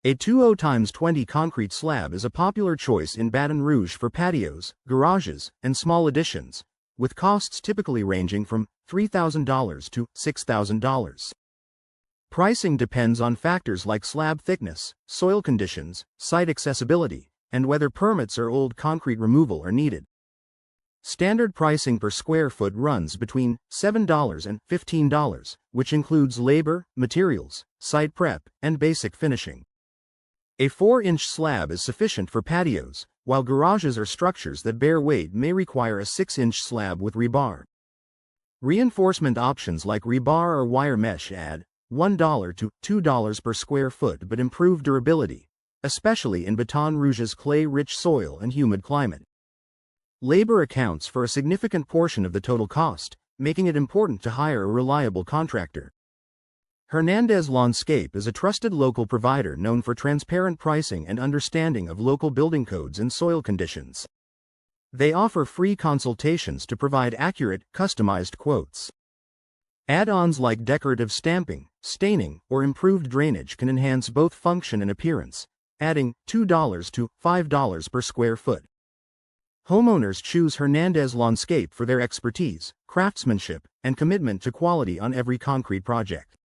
A 20x20 concrete slab is a popular choice in Baton Rouge for patios, garages, and small additions, with costs typically ranging from $3,000 to $6,000. Pricing depends on factors like slab thickness, soil conditions, site accessibility, and whether permits or old concrete removal are needed. Standard pricing per square foot runs between $7 and $15, which includes labor, materials, site prep, and basic finishing. A 4-inch slab is sufficient for patios, while garages or structures that bear weight may require a 6-inch slab with rebar. Reinforcement options like rebar or wire mesh add $1 to $2 per square foot but improve durability, especially in Baton Rouge's clay-rich soil and humid climate. Labor accounts for a significant portion of the total cost, making it important to hire a reliable contractor. Hernandez Landscape is a trusted local provider known for transparent pricing and understanding of local building codes and soil conditions. They offer free consultations to provide accurate, customized quotes. Add-ons like decorative stamping, staining, or improved drainage can enhance both function and appearance, adding $2 to $5 per square foot. Homeowners choose Hernandez Landscape for their expertise, craftsmanship, and commitment to quality on every concrete project.